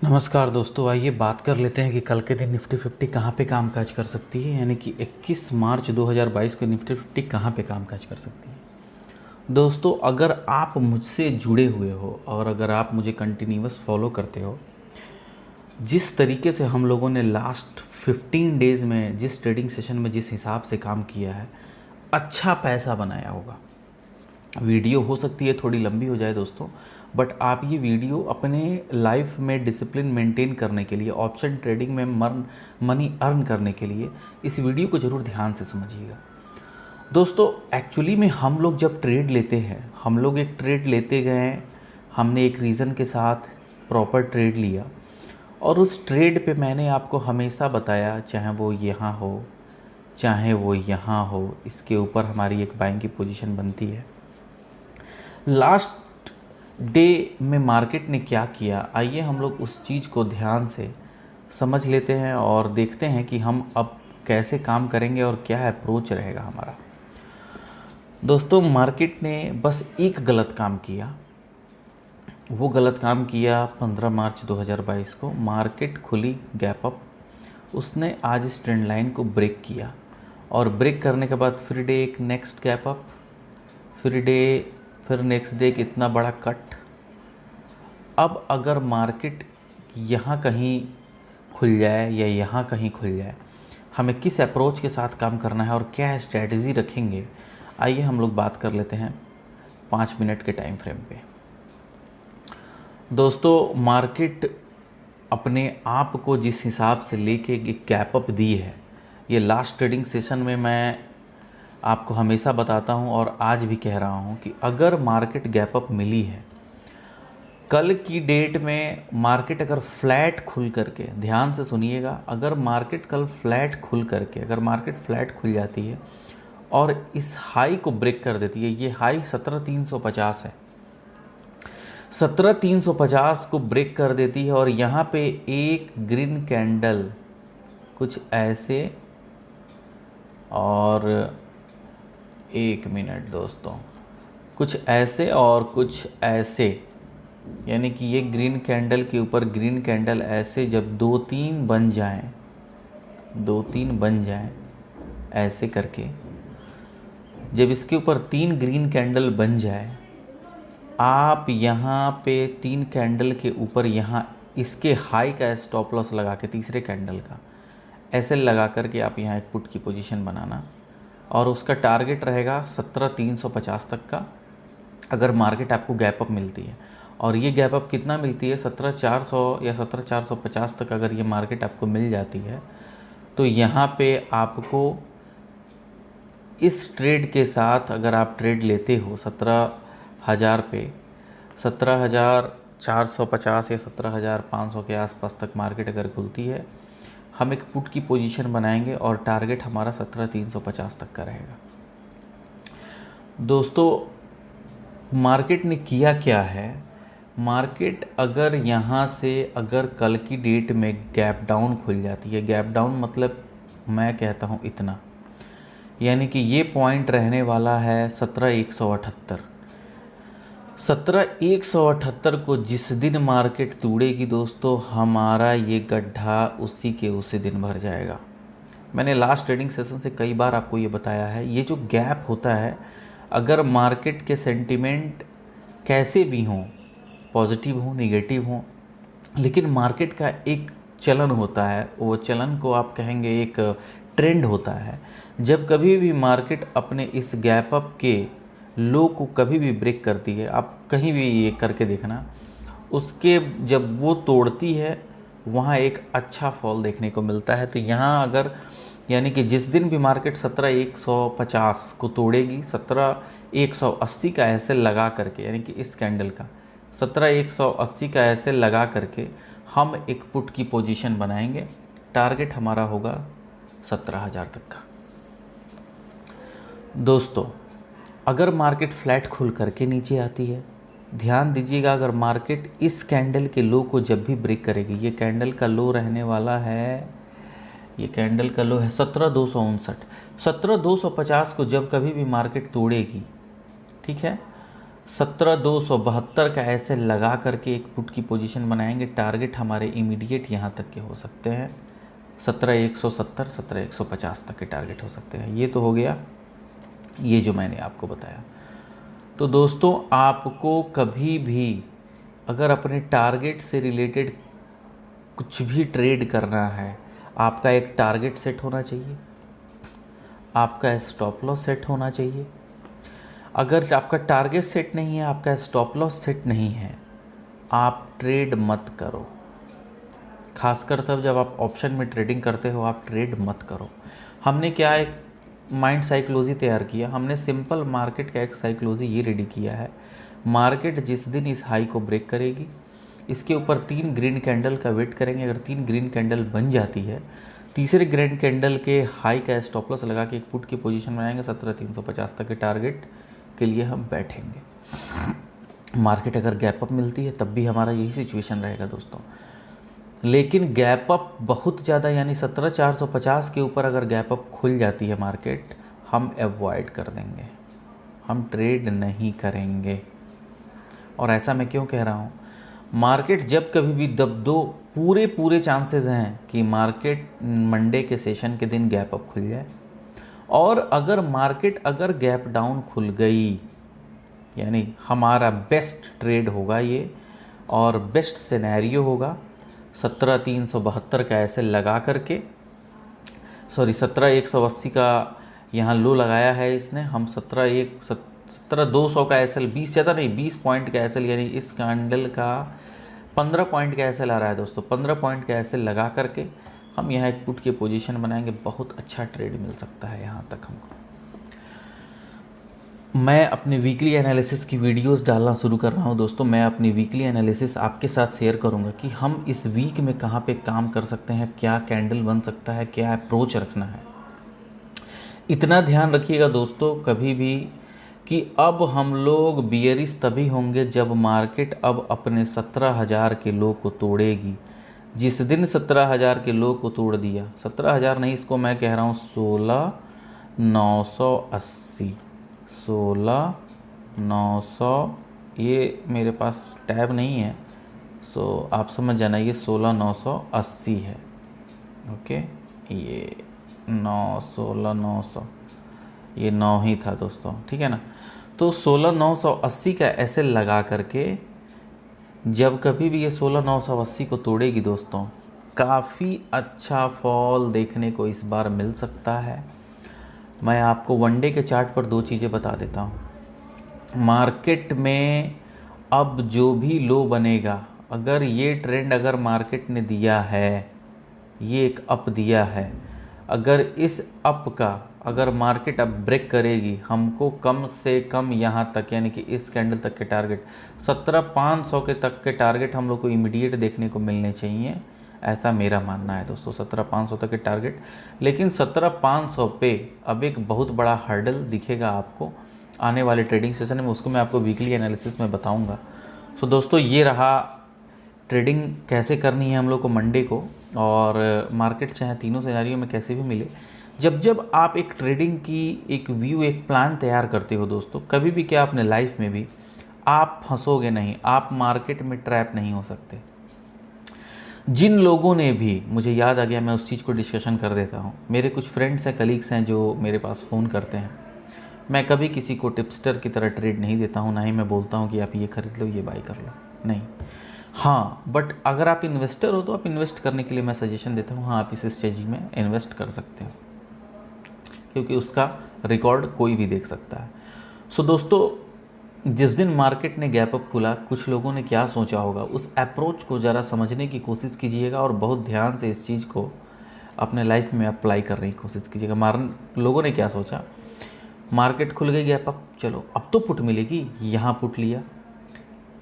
नमस्कार दोस्तों, आइए बात कर लेते हैं कि कल के दिन निफ्टी 50 कहाँ पे कामकाज कर सकती है। यानी कि 21 मार्च 2022 को निफ्टी 50 कहाँ पे कामकाज कर सकती है। दोस्तों, अगर आप मुझसे जुड़े हुए हो और अगर आप मुझे कंटिन्यूअस फॉलो करते हो, जिस तरीके से हम लोगों ने लास्ट 15 डेज़ में जिस ट्रेडिंग सेशन में जिस हिसाब से काम किया है, अच्छा पैसा बनाया होगा। वीडियो हो सकती है थोड़ी लंबी हो जाए दोस्तों, बट आप ये वीडियो अपने लाइफ में डिसिप्लिन मेंटेन करने के लिए, ऑप्शन ट्रेडिंग में मनी अर्न करने के लिए इस वीडियो को ज़रूर ध्यान से समझिएगा। दोस्तों, एक्चुअली में हम लोग जब ट्रेड लेते हैं, हम लोग एक ट्रेड लेते गए, हमने एक रीज़न के साथ प्रॉपर ट्रेड लिया और उस ट्रेड पे मैंने आपको हमेशा बताया, चाहे वो यहाँ हो चाहे वो यहाँ हो, इसके ऊपर हमारी एक बाइंग की पोजीशन बनती है। लास्ट डे में मार्केट ने क्या किया, आइए हम लोग उस चीज़ को ध्यान से समझ लेते हैं और देखते हैं कि हम अब कैसे काम करेंगे और क्या अप्रोच रहेगा हमारा। दोस्तों, मार्केट ने बस एक गलत काम किया। वो गलत काम किया 15 मार्च 2022 को। मार्केट खुली गैप अप, उसने आज इस ट्रेंड लाइन को ब्रेक किया और ब्रेक करने के बाद फिर डे एक नेक्स्ट गैप अप, फिर नेक्स्ट डे एक इतना बड़ा कट। अब अगर मार्केट यहाँ कहीं खुल जाए या यहाँ कहीं खुल जाए, हमें किस अप्रोच के साथ काम करना है और क्या स्ट्रैटेजी रखेंगे, आइए हम लोग बात कर लेते हैं 5 मिनट के टाइम फ्रेम पे। दोस्तों, मार्केट अपने आप को जिस हिसाब से लेके एक गैप अप दी है, ये लास्ट ट्रेडिंग सेशन में मैं आपको हमेशा बताता हूँ और आज भी कह रहा हूँ कि अगर मार्केट गैप अप मिली है, कल की डेट में मार्केट अगर फ्लैट खुल करके, ध्यान से सुनिएगा, अगर मार्केट कल फ्लैट खुल करके, अगर मार्केट फ्लैट खुल जाती है और इस हाई को ब्रेक कर देती है, ये हाई 17,350 है, 17,350 को ब्रेक कर देती है और यहाँ पे एक ग्रीन कैंडल कुछ ऐसे, और एक मिनट दोस्तों, कुछ ऐसे और कुछ ऐसे, यानी कि ये ग्रीन कैंडल के ऊपर ग्रीन कैंडल ऐसे जब 2-3 बन जाएं, 2-3 बन जाएं ऐसे करके, जब इसके ऊपर 3 ग्रीन कैंडल बन जाए, आप यहाँ पे 3 कैंडल के ऊपर यहाँ इसके हाई का स्टॉप लॉस लगा के, तीसरे कैंडल का ऐसे लगा करके आप यहाँ एक पुट की पोजीशन बनाना और उसका टारगेट रहेगा 17,350 तक का। अगर मार्केट आपको गैप अप मिलती है, और ये गैप अप कितना मिलती है, 17,400 या 17,450 तक अगर ये मार्केट आपको मिल जाती है, तो यहाँ पे आपको इस ट्रेड के साथ अगर आप ट्रेड लेते हो 17,000 पे, 17,450 या 17,500 के आसपास तक मार्केट अगर खुलती है, हम एक पुट की पोजीशन बनाएंगे और टारगेट हमारा 17,350 तक का रहेगा। दोस्तों, मार्केट ने किया क्या है, मार्केट अगर यहाँ से अगर कल की डेट में गैप डाउन खुल जाती है, गैप डाउन मतलब मैं कहता हूँ इतना, यानी कि ये पॉइंट रहने वाला है 17,178। 17,178 को जिस दिन मार्केट तोड़ेगी दोस्तों, हमारा ये गड्ढा उसी के उसी दिन भर जाएगा। मैंने लास्ट ट्रेडिंग सेशन से कई बार आपको ये बताया है, ये जो गैप होता है, अगर मार्केट के सेंटिमेंट कैसे भी हों, पॉजिटिव हो नेगेटिव हो, लेकिन मार्केट का एक चलन होता है, वो चलन को आप कहेंगे एक ट्रेंड होता है। जब कभी भी मार्केट अपने इस गैप अप के लो को कभी भी ब्रेक करती है, आप कहीं भी ये करके देखना, उसके जब वो तोड़ती है वहाँ एक अच्छा फॉल देखने को मिलता है। तो यहाँ अगर, यानी कि जिस दिन भी मार्केट 17,150 को तोड़ेगी, 17,180 का ऐसे लगा करके, यानी कि इस कैंडल का 17,180 का ऐसे लगा करके हम एक पुट की पोजीशन बनाएंगे। टारगेट हमारा होगा 17,000 तक का। दोस्तों, अगर मार्केट फ्लैट खुल करके नीचे आती है, ध्यान दीजिएगा, अगर मार्केट इस कैंडल के लो को जब भी ब्रेक करेगी, ये कैंडल का लो रहने वाला है, ये कैंडल का लो है 17,259, 17,250 को जब कभी भी मार्केट तोड़ेगी, ठीक है, 17,272 का ऐसे लगा करके एक पुट की पोजीशन बनाएंगे। टारगेट हमारे इमीडिएट यहाँ तक के हो सकते हैं 17,170, 17,150 तक के टारगेट हो सकते हैं। ये तो हो गया ये जो मैंने आपको बताया। तो दोस्तों, आपको कभी भी अगर अपने टारगेट से रिलेटेड कुछ भी ट्रेड करना है, आपका एक टारगेट सेट होना चाहिए, आपका स्टॉप लॉस सेट होना चाहिए। अगर आपका टारगेट सेट नहीं है, आपका स्टॉप लॉस सेट नहीं है, आप ट्रेड मत करो। खासकर तब जब आप ऑप्शन में ट्रेडिंग करते हो, आप ट्रेड मत करो। हमने क्या एक माइंड साइकोलॉजी तैयार किया, हमने सिंपल मार्केट का एक साइकोलॉजी ये रेडी किया है। मार्केट जिस दिन इस हाई को ब्रेक करेगी, इसके ऊपर 3 ग्रीन कैंडल का वेट करेंगे। अगर 3 ग्रीन कैंडल बन जाती है, तीसरे ग्रीन कैंडल के हाई का स्टॉप लॉस लगा के एक पुट की पोजीशन बनाएंगे। 17,350 तक के टारगेट के लिए हम बैठेंगे। मार्केट अगर गैप अप मिलती है तब भी हमारा यही सिचुएशन रहेगा दोस्तों। लेकिन गैप अप बहुत ज़्यादा, यानी 17,450 के ऊपर अगर गैप अप खुल जाती है मार्केट, हम अवॉइड कर देंगे, हम ट्रेड नहीं करेंगे। और ऐसा मैं क्यों कह रहा हूँ, मार्केट जब कभी भी दो पूरे चांसेस हैं कि मार्केट मंडे के सेशन के दिन गैप अप खुल जाए, और अगर मार्केट अगर गैप डाउन खुल गई, यानी हमारा बेस्ट ट्रेड होगा ये, और बेस्ट सिनेरियो होगा 17,372 का ऐसे लगा करके, 17,180 का यहाँ लो लगाया है इसने, हम 17,200 का एसएल, 20 ज़्यादा नहीं 20 पॉइंट का एसएल, यानी इस कैंडल का 15 पॉइंट का एसएल आ रहा है दोस्तों। 15 पॉइंट का एसएल लगा करके हम यहाँ एक पुट की पोजीशन बनाएंगे। बहुत अच्छा ट्रेड मिल सकता है यहाँ तक हमको। मैं अपने वीकली एनालिसिस की वीडियोस डालना शुरू कर रहा हूँ दोस्तों। मैं अपनी वीकली एनालिसिस आपके साथ शेयर करूँगा कि हम इस वीक में कहाँ पे काम कर सकते हैं, क्या कैंडल बन सकता है, क्या अप्रोच रखना है। इतना ध्यान रखिएगा दोस्तों कभी भी कि अब हम लोग बियरिश तभी होंगे जब मार्केट अब अपने 17,000 के लो को तोड़ेगी। जिस दिन 17,000 के लो को तोड़ दिया, 17,000 नहीं, इसको मैं कह रहा हूँ 16,980, 16,900, ये मेरे पास टैब नहीं है, सो आप समझ जाना, ये 16,980 है। ओके, ये 16,900, ये 9 ही था दोस्तों, ठीक है ना। तो 16,980 का ऐसे लगा करके जब कभी भी ये 16,980 को तोड़ेगी दोस्तों, काफ़ी अच्छा फॉल देखने को इस बार मिल सकता है। मैं आपको वनडे के चार्ट पर 2 चीज़ें बता देता हूँ। मार्केट में अब जो भी लो बनेगा, अगर ये ट्रेंड अगर मार्केट ने दिया है, ये एक अप दिया है, अगर इस अप का अगर मार्केट अब ब्रेक करेगी, हमको कम से कम यहाँ तक, यानी कि इस कैंडल तक के टारगेट 17,500 के तक के टारगेट हम लोग को इमीडिएट देखने को मिलने चाहिए, ऐसा मेरा मानना है दोस्तों। 17,500 तक के टारगेट, लेकिन 17,500 पे अब एक बहुत बड़ा हर्डल दिखेगा आपको आने वाले ट्रेडिंग सेशन में, उसको मैं आपको वीकली एनालिसिस में बताऊंगा। सो दोस्तों, ये रहा ट्रेडिंग कैसे करनी है हम लोग को मंडे को, और मार्केट चाहे तीनों सिनेरियो में कैसे भी मिले। जब आप एक ट्रेडिंग की एक व्यू, एक प्लान तैयार करते हो दोस्तों, कभी भी क्या अपने लाइफ में भी आप फंसोगे नहीं, आप मार्केट में ट्रैप नहीं हो सकते। जिन लोगों ने भी, मुझे याद आ गया, मैं उस चीज़ को डिस्कशन कर देता हूँ। मेरे कुछ फ्रेंड्स हैं, कलीग्स हैं जो मेरे पास फ़ोन करते हैं। मैं कभी किसी को टिप्सटर की तरह ट्रेड नहीं देता हूँ, ना ही मैं बोलता हूँ कि आप ये खरीद लो, ये बाई कर लो, नहीं। हाँ, बट अगर आप इन्वेस्टर हो तो आप इन्वेस्ट करने के लिए मैं सजेशन देता हूँ, हाँ आप इस स्टेज में इन्वेस्ट कर सकते हो, क्योंकि उसका रिकॉर्ड कोई भी देख सकता है। सो दोस्तों, जिस दिन मार्केट ने गैप अप खुला, कुछ लोगों ने क्या सोचा होगा, उस अप्रोच को ज़रा समझने की कोशिश कीजिएगा और बहुत ध्यान से इस चीज़ को अपने लाइफ में अप्लाई करने की कोशिश कीजिएगा। लोगों ने क्या सोचा, मार्केट खुल गई गैप अप, चलो अब तो पुट मिलेगी, यहाँ पुट लिया,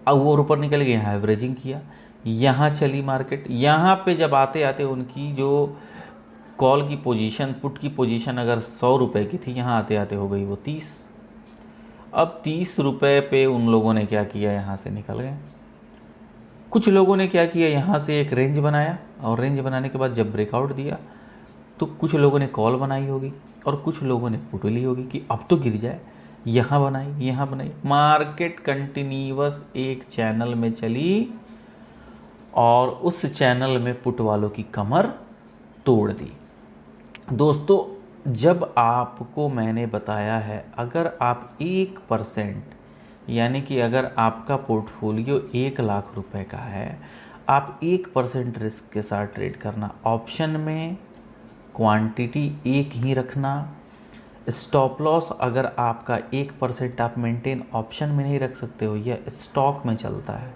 अब वो ऊपर निकल गया, यहाँ एवरेजिंग किया, यहाँ चली मार्केट, यहाँ पे जब आते आते उनकी जो कॉल की पोजीशन, पुट की पोजीशन अगर 100 रुपये की थी, यहाँ आते आते हो गई वो 30। अब 30 रुपये पे उन लोगों ने क्या किया, यहाँ से निकल गए। कुछ लोगों ने क्या किया, यहाँ से एक रेंज बनाया, और रेंज बनाने के बाद जब ब्रेकआउट दिया तो कुछ लोगों ने कॉल बनाई होगी और कुछ लोगों ने पुट ली होगी कि अब तो गिर जाए, यहाँ बनाई, यहाँ बनाई, मार्केट कंटिन्यूअस एक चैनल में चली और उस चैनल में पुट वालों की कमर तोड़ दी। दोस्तों जब आपको मैंने बताया है अगर आप 1% यानी कि अगर आपका पोर्टफोलियो 1 लाख रुपए का है, आप 1% रिस्क के साथ ट्रेड करना, ऑप्शन में क्वांटिटी एक ही रखना, स्टॉप लॉस अगर आपका 1% आप मेंटेन ऑप्शन में नहीं रख सकते हो, यह स्टॉक में चलता है।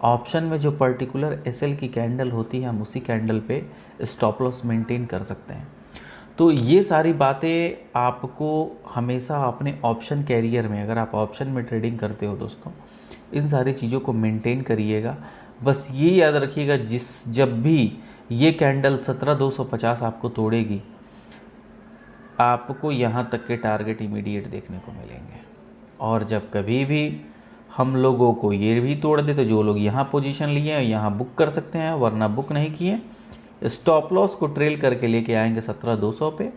ऑप्शन में जो पर्टिकुलर एसएल की कैंडल होती है हम उसी कैंडल पे स्टॉप लॉस मेंटेन कर सकते हैं। तो ये सारी बातें आपको हमेशा अपने ऑप्शन कैरियर में, अगर आप ऑप्शन में ट्रेडिंग करते हो दोस्तों, इन सारी चीज़ों को मेंटेन करिएगा। बस ये याद रखिएगा जब भी ये कैंडल 17,250 आपको तोड़ेगी, आपको यहाँ तक के टारगेट इमीडिएट देखने को मिलेंगे। और जब कभी भी हम लोगों को ये भी तोड़ दे तो जो लोग यहाँ पोजीशन लिए हैं यहाँ बुक कर सकते हैं, वरना बुक नहीं किए स्टॉप लॉस को ट्रेल करके लेके आएंगे 17,200 पे,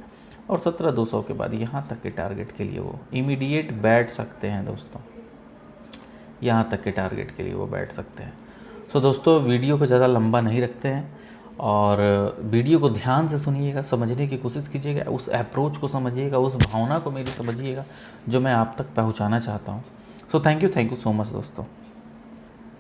और 17,200 के बाद यहाँ तक के टारगेट के लिए वो इमीडिएट बैठ सकते हैं दोस्तों, यहाँ तक के टारगेट के लिए वो बैठ सकते हैं। सो दोस्तों वीडियो को ज़्यादा लंबा नहीं रखते हैं और वीडियो को ध्यान से सुनिएगा, समझने की कोशिश कीजिएगा, उस अप्रोच को समझिएगा, उस भावना को मेरी समझिएगा जो मैं आप तक पहुँचाना चाहता हूँ। So thank you so much दोस्तों।